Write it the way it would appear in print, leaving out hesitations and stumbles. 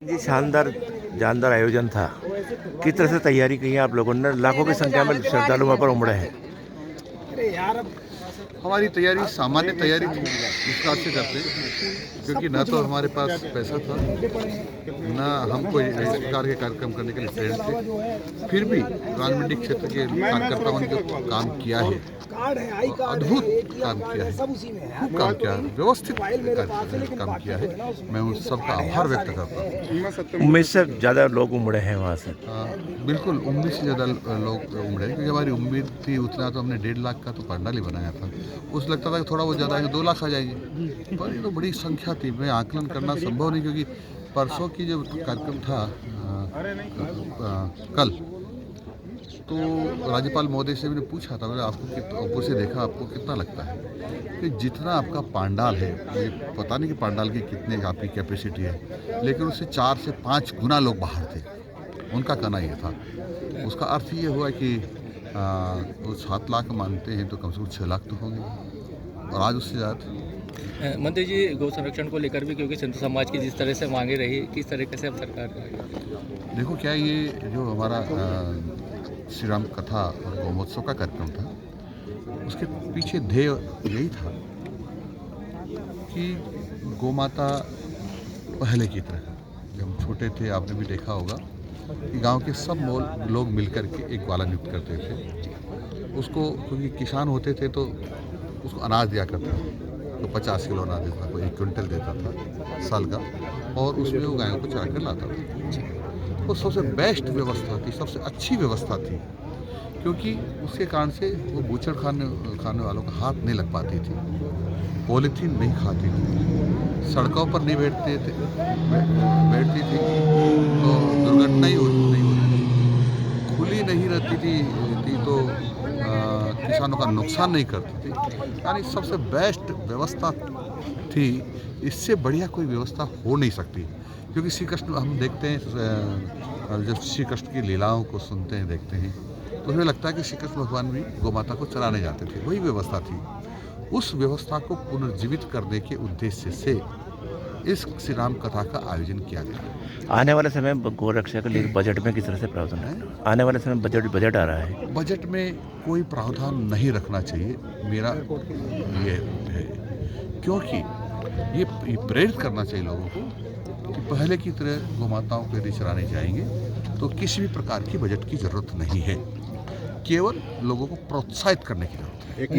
जी शानदार जानदार आयोजन था। किस तरह से तैयारी की है आप लोगों ने? लाखों की संख्या में श्रद्धालु वहाँ पर उमड़े हैं। हमारी तैयारी सामान्य तैयारी थी, इस बात से करते क्योंकि न तो हमारे पास पैसा था, न हम कोई इस प्रकार के कार्यक्रम करने के लिए ट्रेंड थे। फिर भी राजमंडी क्षेत्र के कार्यकर्ताओं ने जो काम किया है, अद्भुत काम किया है, खूब काम किया है, व्यवस्थित काम किया है। मैं उन सबका आभार व्यक्त करता हूँ। उम्मीद से ज़्यादा लोग उमड़े हैं वहाँ से। बिल्कुल उम्मीद से ज़्यादा लोग उमड़े, क्योंकि हमारी उम्मीद थी उतना तो हमने 1.5 लाख का तो पंडाल ही बनाया था। उस लगता था कि थोड़ा बहुत ज़्यादा है, 2 लाख आ जाएंगे, पर ये तो बड़ी संख्या थी। मैं आकलन करना संभव नहीं, क्योंकि परसों की जब कार्यक्रम था कल, तो राज्यपाल महोदय से मैंने पूछा था, मैंने आपको ऊपर से देखा, आपको कितना लगता है कि जितना आपका पंडाल है, ये पता नहीं कि पंडाल की कितने आपकी कैपेसिटी है, लेकिन उससे 4 से 5 गुना लोग बाहर थे। उनका कहना ये था। उसका अर्थ ये हुआ कि वो 7 लाख मानते हैं तो कम से कम 6 लाख तो होंगे, और आज उससे ज़्यादा। मंत्री जी, गौ संरक्षण को लेकर भी क्योंकि संत समाज की जिस तरह से मांगे रही, किस तरीके से अब सरकार देखो क्या, ये जो हमारा श्री राम कथा और गौमोत्सव का कार्यक्रम था, उसके पीछे ध्येय यही था कि गौ माता पहले की तरह, जब हम छोटे थे आपने भी देखा होगा कि गांव के सब लोग मिलकर के एक ग्वाला नियुक्त करते थे। उसको क्योंकि किसान होते थे तो उसको अनाज दिया करता था, तो 50 किलो अनाज देता था, कोई 1 क्विंटल देता था साल का, और उसमें वो गायों को चरा कर लाता था। वो सबसे बेस्ट व्यवस्था थी, सबसे अच्छी व्यवस्था थी, क्योंकि उसके कारण से वो बूचड़ खाने वालों का हाथ नहीं लग पाती थी, पॉलीथीन नहीं खाती थी, सड़कों पर नहीं बैठती थी, तो दुर्घटना ही नहीं होती थी, खुली नहीं रहती थी तो किसानों का नुकसान नहीं करती थी। यानी सबसे बेस्ट व्यवस्था थी। इससे बढ़िया कोई व्यवस्था हो नहीं सकती, क्योंकि श्री कृष्ण हम देखते हैं, जब श्री कृष्ण की लीलाओं को सुनते हैं, देखते हैं, तो हमें लगता है कि श्री कृष्ण भगवान भी गौ माता को चराने जाते थे। वही व्यवस्था थी। उस व्यवस्था को पुनर्जीवित करने के उद्देश्य से इस श्री राम कथा का आयोजन किया गया। आने वाले समय में गौ रक्षा के लिए बजट में किस तरह से प्रावधान है? आने वाले समय बजट आ रहा है। बजट में कोई प्रावधान नहीं रखना चाहिए, मेरा ये है, क्योंकि ये प्रेरित करना चाहिए लोगों को कि पहले की तरह गौ माताओं को यदि चराने जाएंगे तो किसी भी प्रकार की बजट की जरूरत नहीं है, केवल लोगों को प्रोत्साहित करने की जरूरत है।